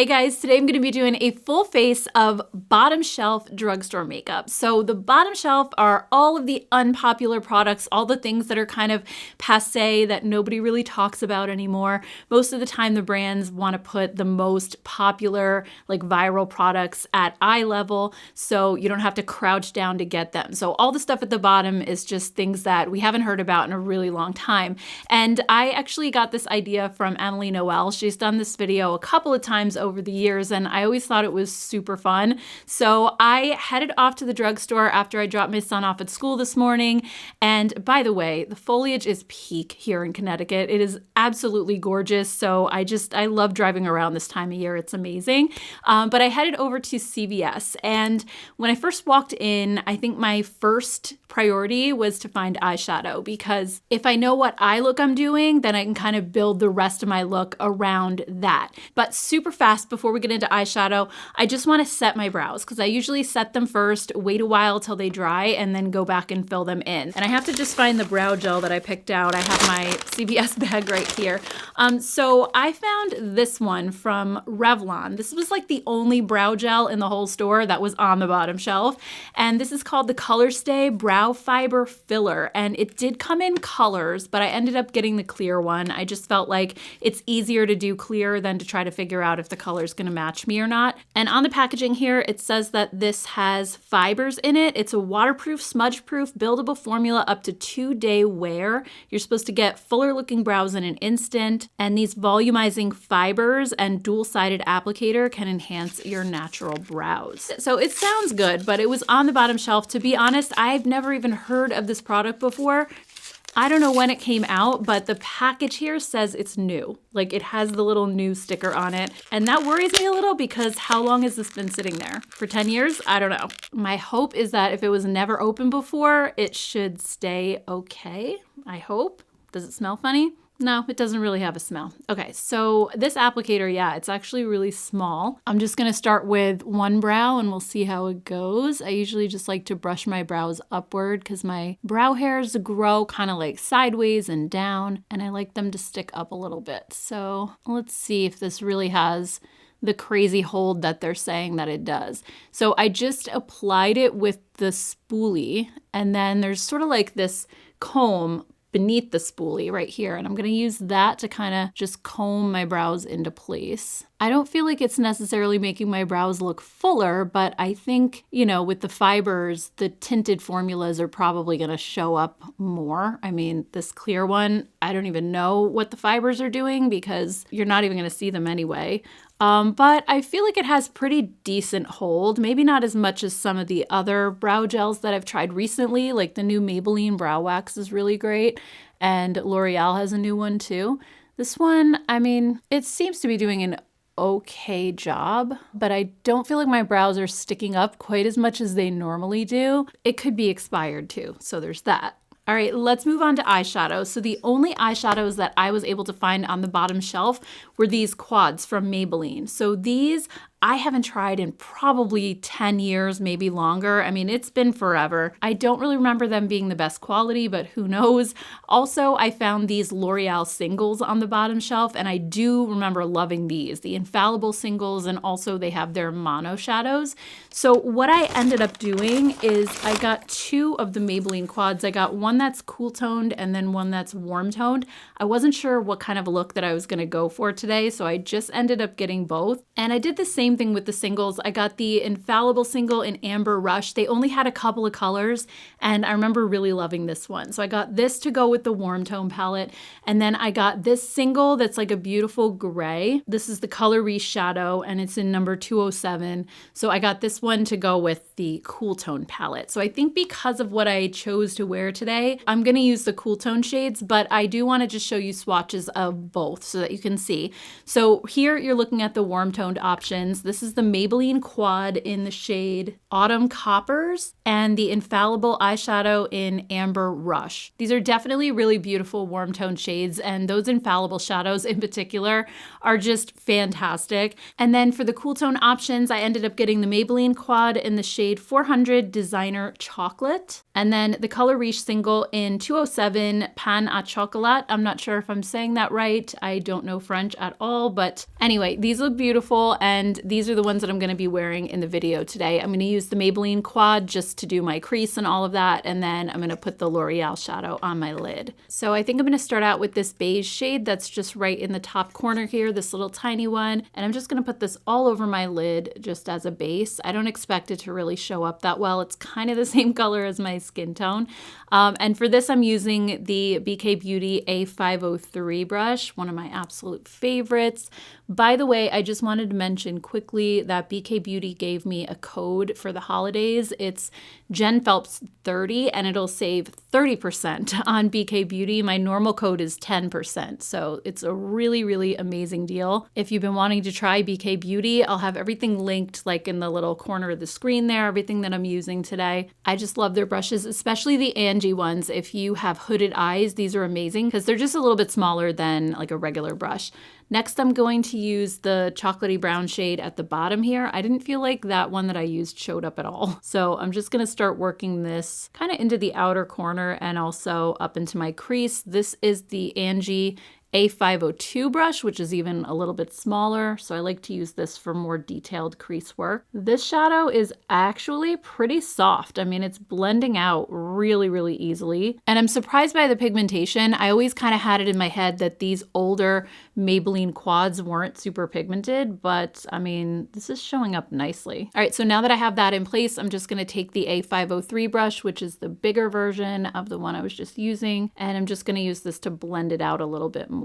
Hey guys, today I'm going to be doing a full face of bottom shelf drugstore makeup. So the bottom shelf are all of the unpopular products, all the things that are kind of passé that nobody really talks about anymore. Most of the time the brands want to put the most popular, like viral products at eye level, so you don't have to crouch down to get them. So all the stuff at the bottom is just things that we haven't heard about in a really long time. And I actually got this idea from Emily Noel. She's done this video a couple of times over the years, and I always thought it was super fun. So I headed off to the drugstore after I dropped my son off at school this morning. And by the way, the foliage is peak here in Connecticut. It is absolutely gorgeous. So I love driving around this time of year. It's amazing. But I headed over to CVS, and when I first walked in, I think my first priority was to find eyeshadow, because if I know what eye look I'm doing, then I can kind of build the rest of my look around that. But super fast before we get into eyeshadow, I just want to set my brows, because I usually set them first, wait a while till they dry, and then go back and fill them in. And I have to just find the brow gel that I picked out. I have my CVS bag right here. So I found this one from Revlon. This was like the only brow gel in the whole store that was on the bottom shelf. And this is called the Color Stay Brow Fiber Filler. And it did come in colors, but I ended up getting the clear one. I just felt like it's easier to do clear than to try to figure out if the color is going to match me or not. And on the packaging here, it says that this has fibers in it. It's a waterproof, smudge-proof, buildable formula up to 2-day wear. You're supposed to get fuller looking brows in an instant. And these volumizing fibers and dual-sided applicator can enhance your natural brows. So it sounds good, but it was on the bottom shelf. To be honest, I've never even heard of this product before. I don't know when it came out, but the package here says it's new. Like, it has the little new sticker on it. And that worries me a little, because how long has this been sitting there? For 10 years? I don't know. My hope is that if it was never opened before, it should stay okay. I hope. Does it smell funny? No, it doesn't really have a smell. Okay, so this applicator, yeah, it's actually really small. I'm just gonna start with one brow and we'll see how it goes. I usually just like to brush my brows upward because my brow hairs grow kind of like sideways and down, and I like them to stick up a little bit. So let's see if this really has the crazy hold that they're saying that it does. So I just applied it with the spoolie, and then there's sort of like this comb beneath the spoolie right here, and I'm gonna use that to kind of just comb my brows into place. I don't feel like it's necessarily making my brows look fuller, but I think, you know, with the fibers, the tinted formulas are probably gonna show up more. I mean, this clear one, I don't even know what the fibers are doing because you're not even gonna see them anyway. But I feel like it has pretty decent hold. Maybe not as much as some of the other brow gels that I've tried recently, like the new Maybelline Brow Wax is really great, and L'Oreal has a new one too. This one, I mean, it seems to be doing an okay job, but I don't feel like my brows are sticking up quite as much as they normally do. It could be expired too, so there's that. All right, let's move on to eyeshadow. So the only eyeshadows that I was able to find on the bottom shelf were these quads from Maybelline. So these I haven't tried in probably 10 years, maybe longer. I mean, it's been forever. I don't really remember them being the best quality, but who knows? Also, I found these L'Oreal singles on the bottom shelf, and I do remember loving these, the infallible singles, and also they have their mono shadows. So what I ended up doing is I got two of the Maybelline quads. I got one that's cool toned and then one that's warm toned. I wasn't sure what kind of look that I was gonna go for today, so I just ended up getting both. And I did the same thing with the singles. I got the infallible single in Amber Rush. They only had a couple of colors, and I remember really loving this one. So I got this to go with the warm tone palette, and then I got this single that's like a beautiful gray. This is the Color Shadow, and it's in number 207. So I got this one to go with the cool tone palette. So I think because of what I chose to wear today, I'm gonna use the cool tone shades, but I do wanna just show you swatches of both so that you can see. So here you're looking at the warm toned options. ones. This is the Maybelline Quad in the shade Autumn Coppers and the Infallible eyeshadow in Amber Rush. These are definitely really beautiful warm tone shades, and those Infallible shadows in particular are just fantastic. And then for the cool tone options, I ended up getting the Maybelline Quad in the shade 400 Designer Chocolate, and then the Color Riche single in 207 Pan à Chocolat. I'm not sure if I'm saying that right. I don't know French at all, but anyway, these look beautiful, and these are the ones that I'm going to be wearing in the video today. I'm going to use the Maybelline Quad just to do my crease and all of that, and then I'm going to put the L'Oreal shadow on my lid. So I think I'm going to start out with this beige shade that's just right in the top corner here, this little tiny one, and I'm just going to put this all over my lid just as a base. I don't expect it to really show up that well. It's kind of the same color as my skin tone. And for this, I'm using the BK Beauty A503 brush, one of my absolute favorites. By the way, I just wanted to mention quickly that BK Beauty gave me a code for the holidays. It's Jen Phelps 30, and it'll save 30% on BK Beauty. My normal code is 10%, so it's a really, really amazing deal. If you've been wanting to try BK Beauty, I'll have everything linked like in the little corner of the screen there, everything that I'm using today. I just love their brushes, especially the Angie ones. If you have hooded eyes, these are amazing because they're just a little bit smaller than like a regular brush. Next, I'm going to use the chocolatey brown shade at the bottom here. I didn't feel like that one that I used showed up at all. So I'm just gonna start working this kind of into the outer corner and also up into my crease. This is the Angie A502 brush, which is even a little bit smaller, so I like to use this for more detailed crease work. This shadow is actually pretty soft. I mean, it's blending out really, really easily, and I'm surprised by the pigmentation. I always kind of had it in my head that these older Maybelline Quads weren't super pigmented, but I mean, this is showing up nicely. All right, so now that I have that in place, I'm just gonna take the A503 brush, which is the bigger version of the one I was just using, and I'm just gonna use this to blend it out a little bit more.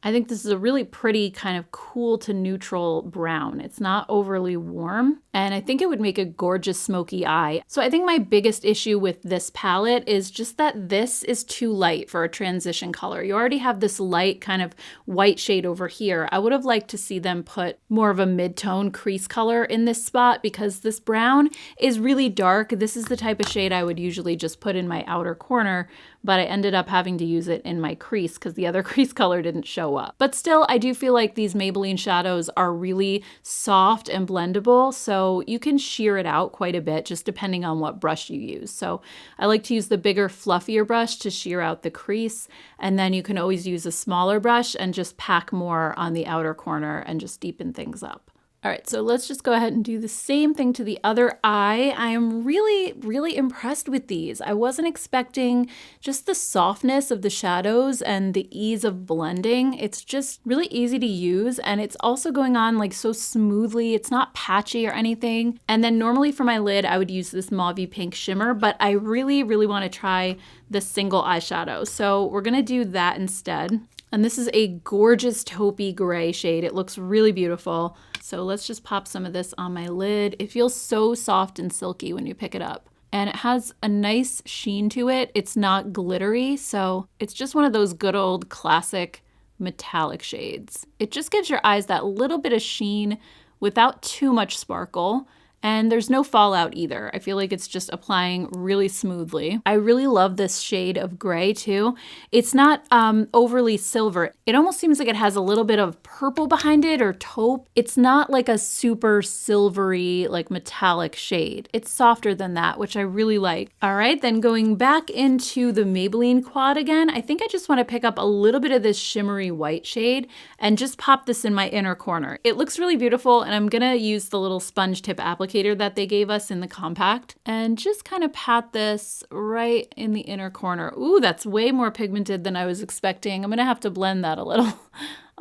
I think this is a really pretty kind of cool to neutral brown. It's not overly warm, and I think it would make a gorgeous smoky eye. So I think my biggest issue with this palette is just that this is too light for a transition color. You already have this light kind of white shade over here. I would have liked to see them put more of a mid-tone crease color in this spot because this brown is really dark. This is the type of shade I would usually just put in my outer corner, but I ended up having to use it in my crease because the other crease color didn't show up. But still, I do feel like these Maybelline shadows are really soft and blendable, so you can sheer it out quite a bit just depending on what brush you use. So I like to use the bigger, fluffier brush to sheer out the crease, and then you can always use a smaller brush and just pack more on the outer corner and just deepen things up. All right, so let's just go ahead and do the same thing to the other eye. I am really, really impressed with these. I wasn't expecting just the softness of the shadows and the ease of blending. It's just really easy to use, and it's also going on like so smoothly. It's not patchy or anything. And then normally for my lid, I would use this mauve pink shimmer, but I really, really want to try the single eyeshadow. So we're gonna do that instead. And this is a gorgeous taupey gray shade. It looks really beautiful. So let's just pop some of this on my lid. It feels so soft and silky when you pick it up. And it has a nice sheen to it. It's not glittery, so it's just one of those good old classic metallic shades. It just gives your eyes that little bit of sheen without too much sparkle. And there's no fallout either. I feel like it's just applying really smoothly. I really love this shade of gray too. It's not overly silver. It almost seems like it has a little bit of purple behind it or taupe. It's not like a super silvery, like metallic shade. It's softer than that, which I really like. All right, then going back into the Maybelline Quad again, I think I just want to pick up a little bit of this shimmery white shade and just pop this in my inner corner. It looks really beautiful, and I'm gonna use the little sponge tip applicator that they gave us in the compact and just kind of pat this right in the inner corner. Ooh, that's way more pigmented than I was expecting. I'm gonna have to blend that a little.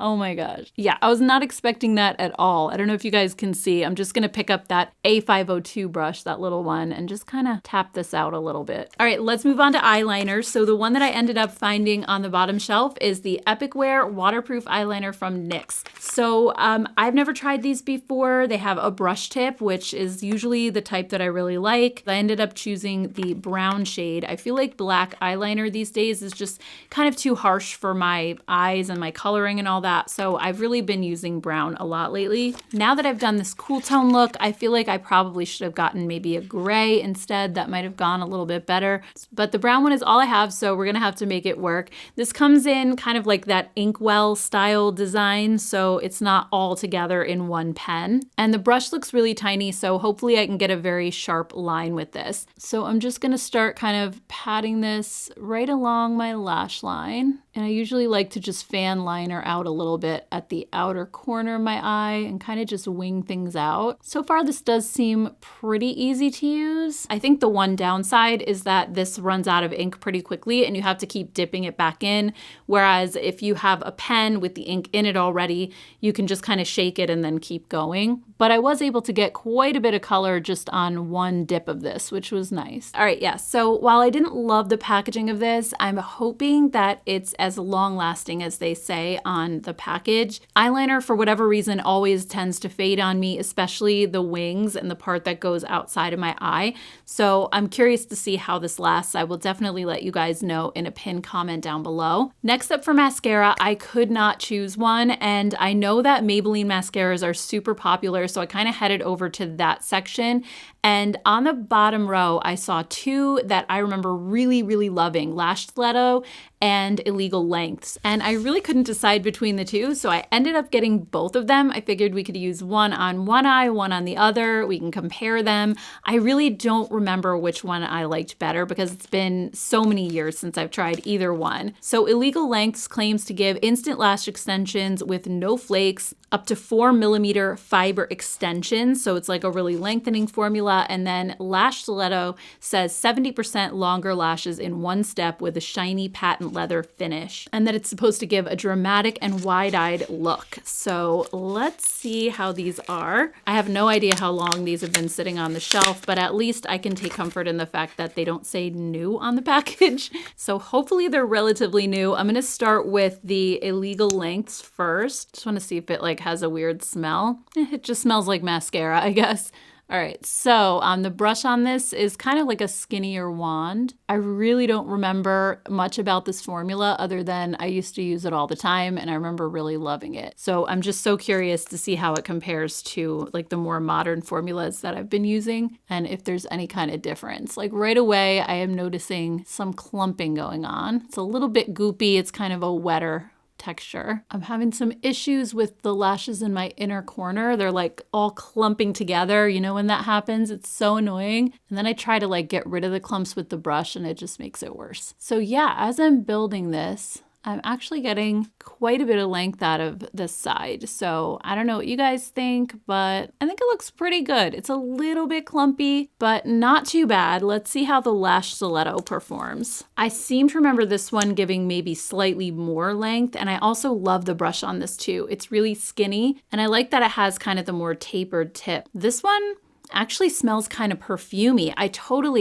Oh my gosh. Yeah, I was not expecting that at all. I don't know if you guys can see. I'm just gonna pick up that A502 brush, that little one, and just kind of tap this out a little bit. All right, let's move on to eyeliner. So the one that I ended up finding on the bottom shelf is the Epic Wear Waterproof Eyeliner from NYX. So I've never tried these before. They have a brush tip, which is usually the type that I really like. I ended up choosing the brown shade. I feel like black eyeliner these days is just kind of too harsh for my eyes and my coloring and all that. that. So I've really been using brown a lot lately. Now that I've done this cool tone look, I feel like I probably should have gotten maybe a gray instead. That might have gone a little bit better. But the brown one is all I have, so we're gonna have to make it work. This comes in kind of like that inkwell style design, so it's not all together in one pen. And the brush looks really tiny, so hopefully I can get a very sharp line with this. So I'm just gonna start kind of patting this right along my lash line. And I usually like to just fan liner out a little bit at the outer corner of my eye and kind of just wing things out. So far, this does seem pretty easy to use. I think the one downside is that this runs out of ink pretty quickly and you have to keep dipping it back in. Whereas if you have a pen with the ink in it already, you can just kind of shake it and then keep going. But I was able to get quite a bit of color just on one dip of this, which was nice. All right, yeah, so while I didn't love the packaging of this, I'm hoping that it's as long lasting as they say on the package. Eyeliner, for whatever reason, always tends to fade on me, especially the wings and the part that goes outside of my eye. So I'm curious to see how this lasts. I will definitely let you guys know in a pinned comment down below. Next up for mascara, I could not choose one, and I know that Maybelline mascaras are super popular, so I kind of headed over to that section. And on the bottom row, I saw two that I remember really, really loving, Lash Stiletto and Illegal Lengths. And I really couldn't decide between the two, so I ended up getting both of them. I figured we could use one on one eye, one on the other. We can compare them. I really don't remember which one I liked better because it's been so many years since I've tried either one. So Illegal Lengths claims to give instant lash extensions with no flakes, up to 4mm fiber extensions. So it's like a really lengthening formula. And then Lash Stiletto says 70% longer lashes in one step with a shiny patent leather finish, and that it's supposed to give a dramatic and wide-eyed look. So let's see how these are. I have no idea how long these have been sitting on the shelf, but at least I can take comfort in the fact that they don't say new on the package. So hopefully they're relatively new. I'm gonna start with the Illegal Lengths first. Just wanna see if it like has a weird smell. It just smells like mascara, I guess. All right, so the brush on this is kind of like a skinnier wand. I really don't remember much about this formula other than I used to use it all the time and I remember really loving it. So I'm just so curious to see how it compares to like the more modern formulas that I've been using and if there's any kind of difference. Like right away, I am noticing some clumping going on. It's a little bit goopy. It's kind of a wetter texture. I'm having some issues with the lashes in my inner corner. They're like all clumping together. You know when that happens? It's so annoying. And then I try to like get rid of the clumps with the brush and it just makes it worse. So yeah, as I'm building this, I'm actually getting quite a bit of length out of this side. So I don't know what you guys think, but I think it looks pretty good. It's a little bit clumpy, but not too bad. Let's see how the Lash Stiletto performs. I seem to remember this one giving maybe slightly more length, and I also love the brush on this too. It's really skinny, and I like that it has kind of the more tapered tip. This one actually smells kind of perfumey.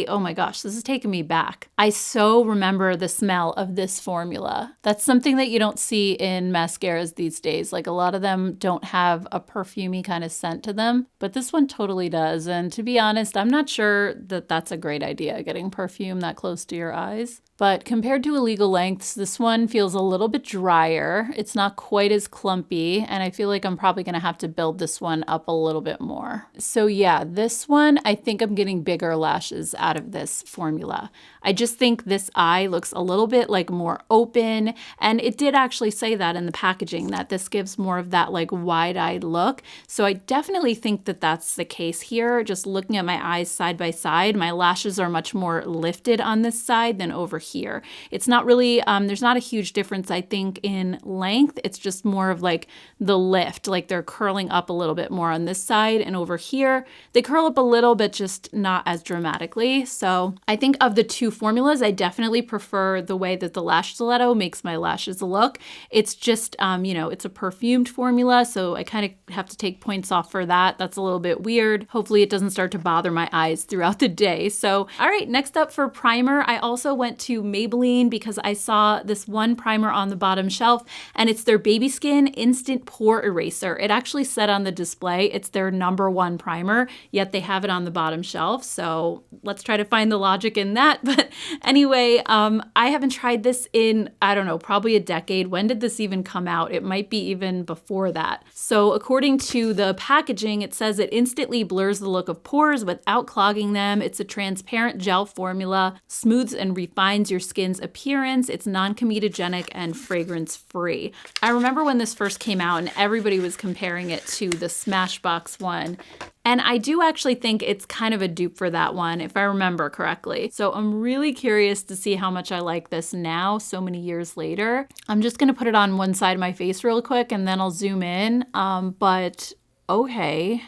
Oh my gosh, this is taking me back. I so remember the smell of this formula. That's something that you don't see in mascaras these days. Like a lot of them don't have a perfumey kind of scent to them, but this one totally does. And to be honest, I'm not sure that that's a great idea, getting perfume that close to your eyes. But compared to Illegal Lengths, this one feels a little bit drier. It's not quite as clumpy, and I feel like I'm probably gonna have to build this one up a little bit more. So yeah, this one, I think I'm getting bigger lashes out of this formula. I just think this eye looks a little bit like more open, and it did actually say that in the packaging, that this gives more of that like wide-eyed look. So I definitely think that that's the case here. Just looking at my eyes side by side, my lashes are much more lifted on this side than over here. It's not really, there's not a huge difference, I think, in length. It's just more of like the lift, like they're curling up a little bit more on this side, and over here, they curl up a little bit, just not as dramatically. So I think of the two formulas, I definitely prefer the way that the Lash Stiletto makes my lashes look. It's just, you know, it's a perfumed formula, so I kind of have to take points off for that. That's a little bit weird. Hopefully it doesn't start to bother my eyes throughout the day. So, all right, next up for primer, I also went to Maybelline because I saw this one primer on the bottom shelf, and it's their Baby Skin Instant Pore Eraser. It actually said on the display it's their #1 primer, yet they have it on the bottom shelf. So let's try to find the logic in that. But anyway, I haven't tried this in, I don't know, probably a decade. When did this even come out? It might be even before that. So according to the packaging, it says it instantly blurs the look of pores without clogging them. It's a transparent gel formula, smooths and refines your skin's appearance. It's non-comedogenic and fragrance-free. I remember when this first came out and everybody was comparing it to the Smashbox one. And I do actually think it's kind of a dupe for that one, if I remember correctly. So I'm really curious to see how much I like this now, so many years later. I'm just gonna put it on one side of my face real quick and then I'll zoom in. But okay.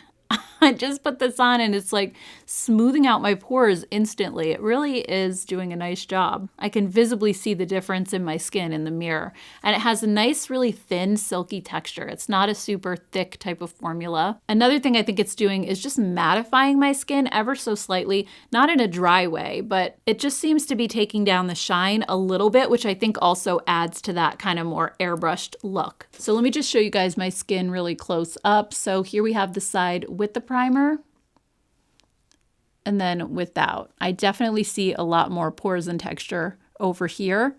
I just put this on and it's like smoothing out my pores instantly. It really is doing a nice job. I can visibly see the difference in my skin in the mirror. And it has a nice, really thin, silky texture. It's not a super thick type of formula. Another thing I think it's doing is just mattifying my skin ever so slightly, not in a dry way, but it just seems to be taking down the shine a little bit, which I think also adds to that kind of more airbrushed look. So let me just show you guys my skin really close up. So here we have the side with the primer and then without. I definitely see a lot more pores and texture over here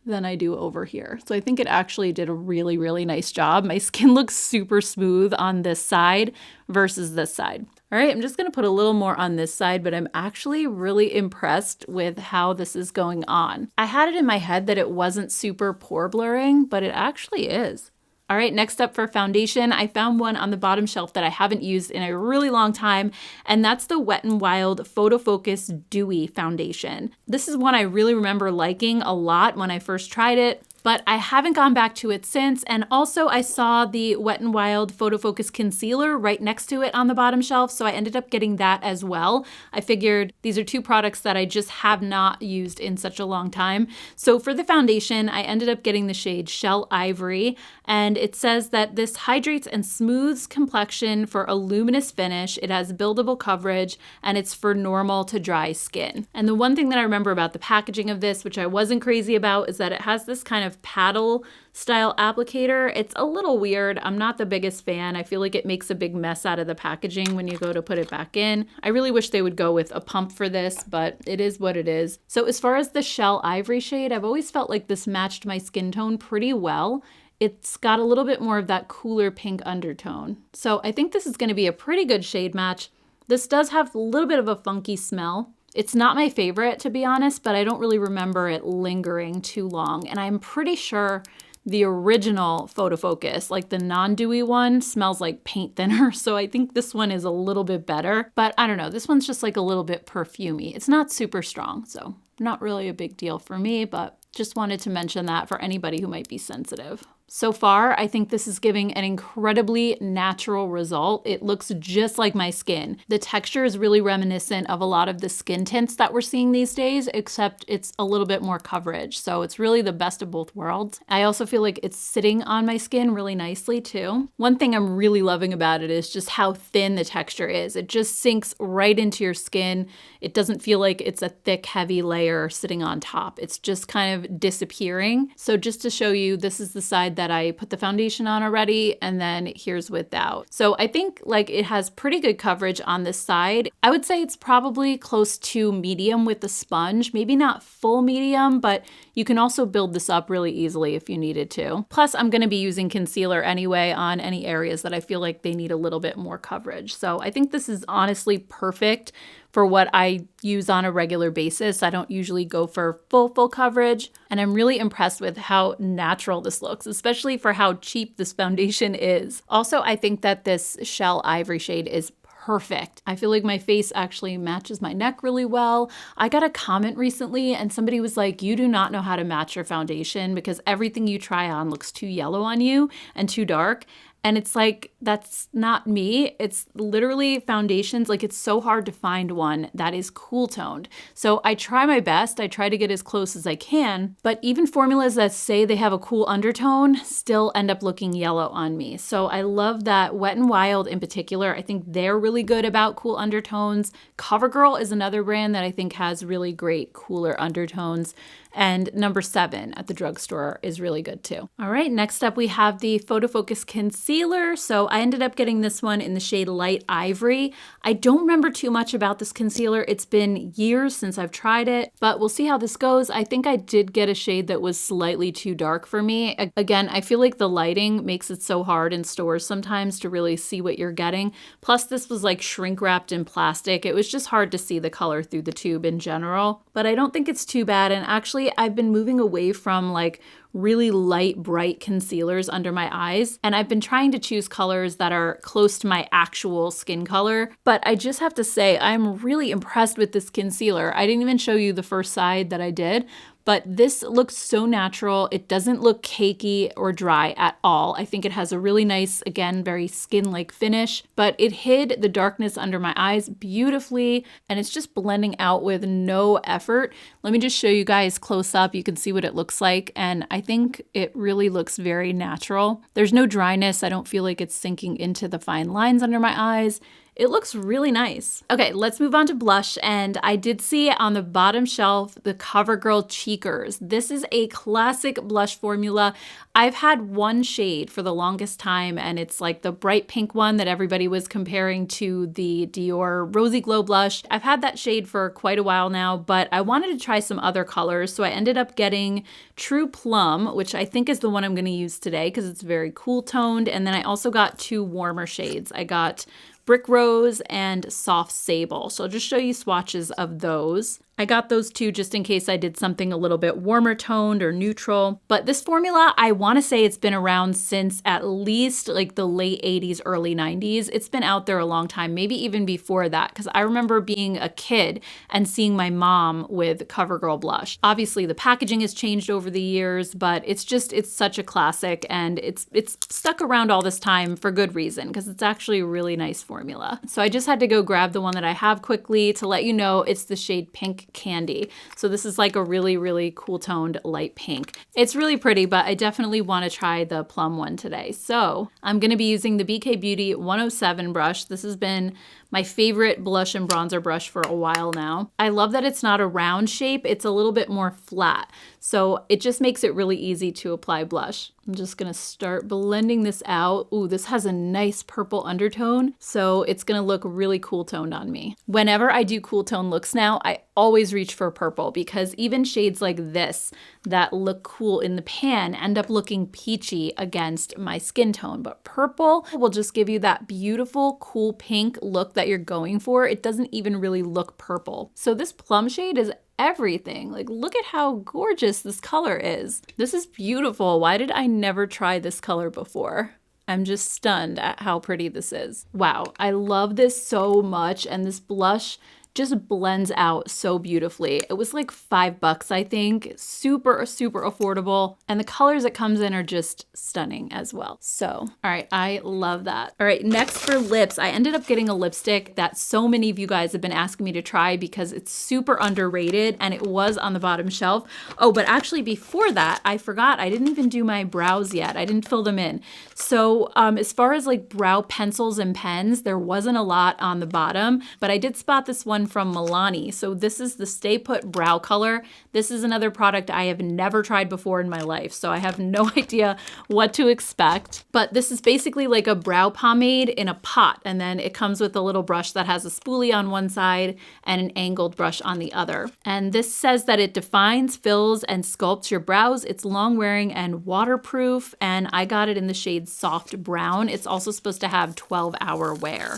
than I do over here. So I think it actually did a really, really nice job. My skin looks super smooth on this side versus this side. All right, I'm just gonna put a little more on this side, but I'm actually really impressed with how this is going on. I had it in my head that it wasn't super pore blurring, but it actually is. All right, next up for foundation, I found one on the bottom shelf that I haven't used in a really long time, and that's the Wet n Wild Photo Focus Dewy Foundation. This is one I really remember liking a lot when I first tried it, but I haven't gone back to it since. And also I saw the Wet n Wild Photo Focus Concealer right next to it on the bottom shelf, so I ended up getting that as well. I figured these are two products that I just have not used in such a long time. So for the foundation, I ended up getting the shade Shell Ivory, and it says that this hydrates and smooths complexion for a luminous finish. It has buildable coverage, and it's for normal to dry skin. And the one thing that I remember about the packaging of this, which I wasn't crazy about, is that it has this kind of paddle style applicator. It's a little weird. I'm not the biggest fan. I feel like it makes a big mess out of the packaging when you go to put it back in. I really wish they would go with a pump for this, but it is what it is. So as far as the Shell Ivory shade, I've always felt like this matched my skin tone pretty well. It's got a little bit more of that cooler pink undertone. So I think this is going to be a pretty good shade match. This does have a little bit of a funky smell. It's not my favorite, to be honest, but I don't really remember it lingering too long. And I'm pretty sure the original Photo Focus, like the non-dewy one, smells like paint thinner. So I think this one is a little bit better, but I don't know. This one's just like a little bit perfumey. It's not super strong, so not really a big deal for me, but just wanted to mention that for anybody who might be sensitive. So far, I think this is giving an incredibly natural result. It looks just like my skin. The texture is really reminiscent of a lot of the skin tints that we're seeing these days, except it's a little bit more coverage. So it's really the best of both worlds. I also feel like it's sitting on my skin really nicely too. One thing I'm really loving about it is just how thin the texture is. It just sinks right into your skin. It doesn't feel like it's a thick, heavy layer sitting on top. It's just kind of disappearing. So just to show you, this is the side that I put the foundation on already, and then here's without. So I think like it has pretty good coverage on this side. I would say it's probably close to medium with the sponge, maybe not full medium, but you can also build this up really easily if you needed to. Plus, I'm going to be using concealer anyway on any areas that I feel like they need a little bit more coverage. So I think this is honestly perfect for what I use on a regular basis. I don't usually go for full coverage, and I'm really impressed with how natural this looks, especially for how cheap this foundation is. Also, I think that this Shell Ivory shade is perfect. I feel like my face actually matches my neck really well. I got a comment recently and somebody was like, you do not know how to match your foundation because everything you try on looks too yellow on you and too dark. And it's like, that's not me. It's literally foundations. Like, it's so hard to find one that is cool toned. So I try my best. I try to get as close as I can, but even formulas that say they have a cool undertone still end up looking yellow on me. So I love that Wet n Wild in particular. I think they're really good about cool undertones. CoverGirl is another brand that I think has really great cooler undertones. And number 7 at the drugstore is really good too. All right, next up we have the Photo Focus Concealer. So I ended up getting this one in the shade Light Ivory. I don't remember too much about this concealer. It's been years since I've tried it, but we'll see how this goes. I think I did get a shade that was slightly too dark for me. Again, I feel like the lighting makes it so hard in stores sometimes to really see what you're getting. Plus this was like shrink wrapped in plastic. It was just hard to see the color through the tube in general, but I don't think it's too bad. And actually I've been moving away from like really light, bright concealers under my eyes. And I've been trying to choose colors that are close to my actual skin color. But I just have to say, I'm really impressed with this concealer. I didn't even show you the first side that I did, but this looks so natural. It doesn't look cakey or dry at all. I think it has a really nice, again, very skin-like finish, but it hid the darkness under my eyes beautifully, and it's just blending out with no effort. Let me just show you guys close up. You can see what it looks like, and I think it really looks very natural. There's no dryness. I don't feel like it's sinking into the fine lines under my eyes. It looks really nice. Okay, let's move on to blush. And I did see on the bottom shelf, the CoverGirl Cheekers. This is a classic blush formula. I've had one shade for the longest time, and it's like the bright pink one that everybody was comparing to the Dior Rosy Glow blush. I've had that shade for quite a while now, but I wanted to try some other colors. So I ended up getting True Plum, which I think is the one I'm gonna use today because it's very cool toned. And then I also got 2 warmer shades. I got Brick Rose and Soft Sable. So I'll just show you swatches of those. I got those 2 just in case I did something a little bit warmer toned or neutral. But this formula, I want to say it's been around since at least like the late 80s, early 90s. It's been out there a long time, maybe even before that, because I remember being a kid and seeing my mom with CoverGirl blush. Obviously the packaging has changed over the years, but it's such a classic, and it's stuck around all this time for good reason, because it's actually a really nice formula. So I just had to go grab the one that I have quickly to let you know it's the shade Pink Candy. So this is like a really, really cool toned light pink. It's really pretty, but I definitely want to try the plum one today. So I'm going to be using the BK Beauty 107 brush. This has been my favorite blush and bronzer brush for a while now. I love that it's not a round shape. It's a little bit more flat. So it just makes it really easy to apply blush. I'm just gonna start blending this out. Ooh, this has a nice purple undertone, so it's gonna look really cool toned on me. Whenever I do cool tone looks now, I always reach for purple, because even shades like this that look cool in the pan end up looking peachy against my skin tone. But purple will just give you that beautiful, cool pink look that you're going for. It doesn't even really look purple. So this plum shade is everything. Like, look at how gorgeous this color is. This is beautiful. Why did I never try this color before? I'm just stunned at how pretty this is. Wow, I love this so much, and this blush just blends out so beautifully. It was like $5, I think. Super, super affordable. And the colors it comes in are just stunning as well. So, all right, I love that. All right, next for lips, I ended up getting a lipstick that so many of you guys have been asking me to try because it's super underrated, and it was on the bottom shelf. Oh, but actually before that, I forgot, I didn't even do my brows yet. I didn't fill them in. So as far as like brow pencils and pens, there wasn't a lot on the bottom, but I did spot this one from Milani. So this is the Stay Put Brow Color. This is another product I have never tried before in my life, so I have no idea what to expect. But this is basically like a brow pomade in a pot, and then it comes with a little brush that has a spoolie on one side and an angled brush on the other. And this says that it defines, fills, and sculpts your brows. It's long wearing and waterproof, and I got it in the shade Soft Brown. It's also supposed to have 12-hour wear.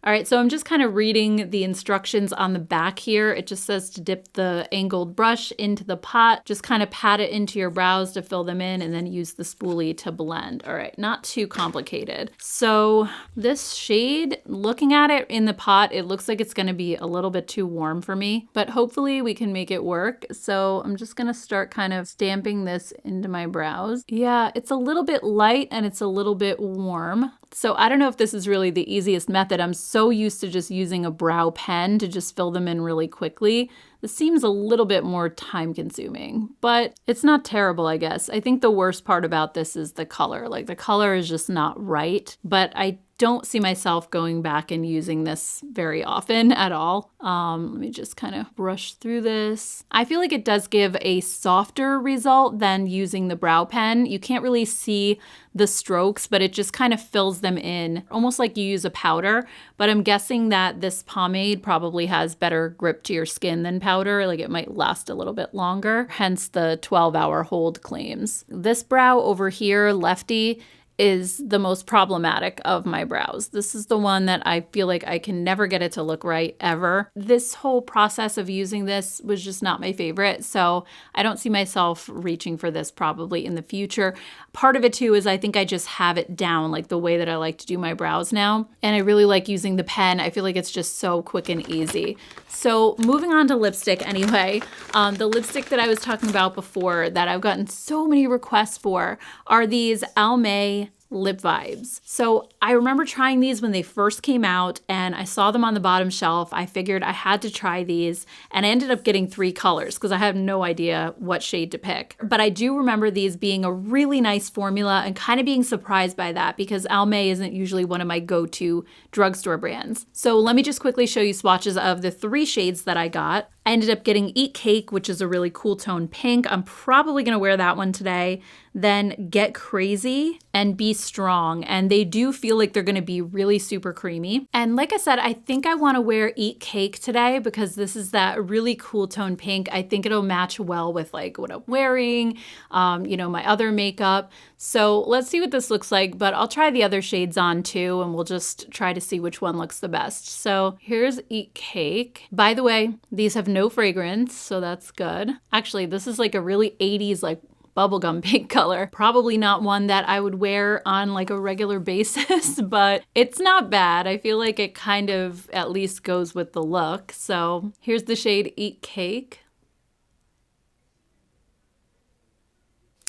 All right, so I'm just kind of reading the instructions on the back here. It just says to dip the angled brush into the pot, just kind of pat it into your brows to fill them in, and then use the spoolie to blend. All right, not too complicated. So this shade, looking at it in the pot, it looks like it's gonna be a little bit too warm for me, but hopefully we can make it work. So I'm just gonna start kind of stamping this into my brows. Yeah, it's a little bit light and it's a little bit warm. So I don't know if this is really the easiest method. I'm so used to just using a brow pen to just fill them in really quickly. This seems a little bit more time consuming, but it's not terrible, I guess. I think the worst part about this is the color. Like, the color is just not right, but I don't see myself going back and using this very often at all. Let me just kind of brush through this. I feel like it does give a softer result than using the brow pen. You can't really see the strokes, but it just kind of fills them in, almost like you use a powder. But I'm guessing that this pomade probably has better grip to your skin than powder, like it might last a little bit longer, hence the 12-hour hold claims. This brow over here, lefty, is the most problematic of my brows. This is the one that I feel like I can never get it to look right ever. This whole process of using this was just not my favorite, so I don't see myself reaching for this probably in the future. Part of it too is I think I just have it down like the way that I like to do my brows now, and I really like using the pen. I feel like it's just so quick and easy. So moving on to lipstick anyway, the lipstick that I was talking about before that I've gotten so many requests for are these Almay lip vibes. So I remember trying these when they first came out and I saw them on the bottom shelf. I figured I had to try these and I ended up getting 3 colors because I have no idea what shade to pick. But I do remember these being a really nice formula and kind of being surprised by that because Almay isn't usually one of my go-to drugstore brands. So let me just quickly show you swatches of the 3 shades that I got. I ended up getting Eat Cake, which is a really cool tone pink. I'm probably gonna wear that one today. Then Get Crazy and Be Strong. And they do feel like they're gonna be really super creamy. And like I said, I think I wanna wear Eat Cake today because this is that really cool tone pink. I think it'll match well with like what I'm wearing, you know, my other makeup. So let's see what this looks like, but I'll try the other shades on too, and we'll just try to see which one looks the best. So here's Eat Cake. By the way, these have no fragrance, so that's good. Actually, this is like a really 80s like bubblegum pink color. Probably not one that I would wear on like a regular basis, but it's not bad. I feel like it kind of at least goes with the look. So here's the shade Eat Cake.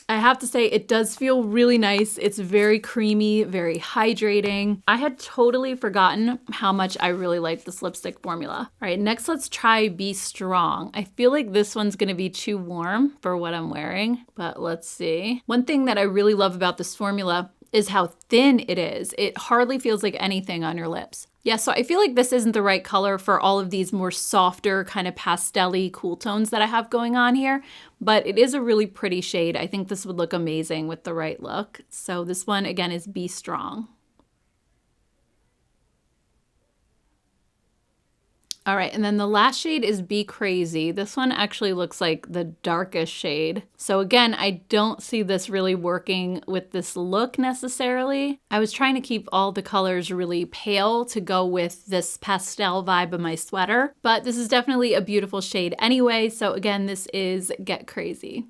I have to say it does feel really nice. It's very creamy, very hydrating. I had totally forgotten how much I really like this lipstick formula. All right, next let's try Be Strong. I feel like this one's gonna be too warm for what I'm wearing, but let's see. One thing that I really love about this formula is how thin it is. It hardly feels like anything on your lips. Yeah, so I feel like this isn't the right color for all of these more softer kind of pastel-y cool tones that I have going on here, but it is a really pretty shade. I think this would look amazing with the right look. So this one again is Be Strong. All right, and then the last shade is Be Crazy. This one actually looks like the darkest shade. So again, I don't see this really working with this look necessarily. I was trying to keep all the colors really pale to go with this pastel vibe of my sweater, but this is definitely a beautiful shade anyway. So again, this is Get Crazy.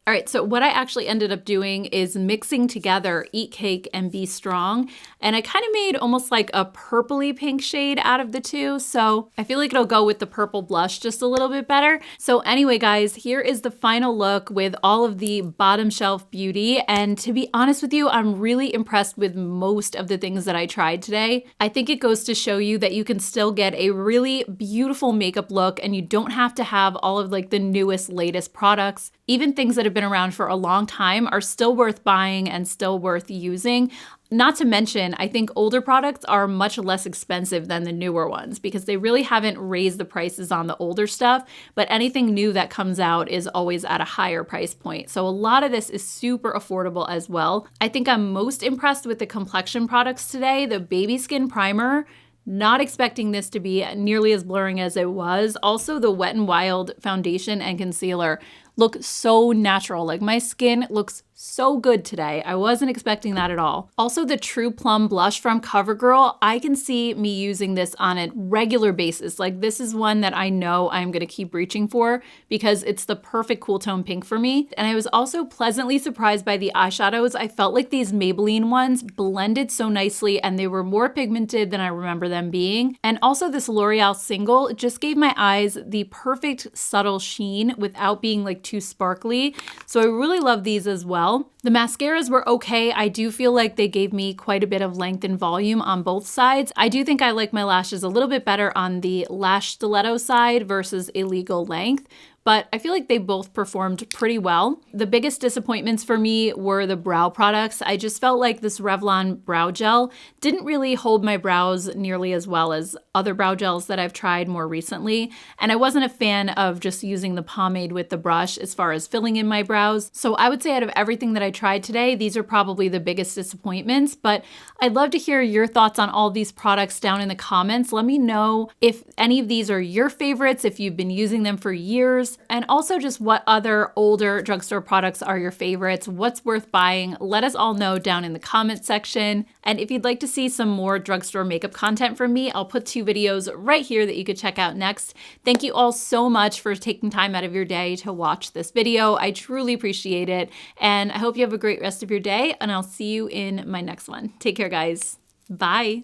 All right, so what I actually ended up doing is mixing together Eat Cake and Be Strong, and I kind of made almost like a purpley pink shade out of the two, so I feel like it'll go with the purple blush just a little bit better. So anyway, guys, here is the final look with all of the bottom shelf beauty, and to be honest with you, I'm really impressed with most of the things that I tried today. I think it goes to show you that you can still get a really beautiful makeup look, and you don't have to have all of like the newest, latest products. Even things that have been around for a long time are still worth buying and still worth using. Not to mention, I think older products are much less expensive than the newer ones because they really haven't raised the prices on the older stuff, but anything new that comes out is always at a higher price point. So a lot of this is super affordable as well. I think I'm most impressed with the complexion products today. The Baby Skin Primer, not expecting this to be nearly as blurring as it was. Also, the Wet n Wild foundation and concealer look so natural. Like my skin looks so good today. I wasn't expecting that at all. Also, the True Plum blush from CoverGirl, I can see me using this on a regular basis. Like this is one that I know I'm gonna keep reaching for because it's the perfect cool tone pink for me. And I was also pleasantly surprised by the eyeshadows. I felt like these Maybelline ones blended so nicely and they were more pigmented than I remember them being. And also this L'Oreal single just gave my eyes the perfect subtle sheen without being like too sparkly. So I really love these as well. The mascaras were okay. I do feel like they gave me quite a bit of length and volume on both sides. I do think I like my lashes a little bit better on the lash stiletto side versus illegal length, but I feel like they both performed pretty well. The biggest disappointments for me were the brow products. I just felt like this Revlon brow gel didn't really hold my brows nearly as well as other brow gels that I've tried more recently, and I wasn't a fan of just using the pomade with the brush as far as filling in my brows. So I would say out of everything that I tried today, these are probably the biggest disappointments, but I'd love to hear your thoughts on all these products down in the comments. Let me know if any of these are your favorites, if you've been using them for years, and also just what other older drugstore products are your favorites, what's worth buying. Let us all know down in the comment section. And if you'd like to see some more drugstore makeup content from me, I'll put 2 videos right here that you could check out next. Thank you all so much for taking time out of your day to watch this video. I truly appreciate it, and I hope you have a great rest of your day, and I'll see you in my next one. Take care, guys. Bye.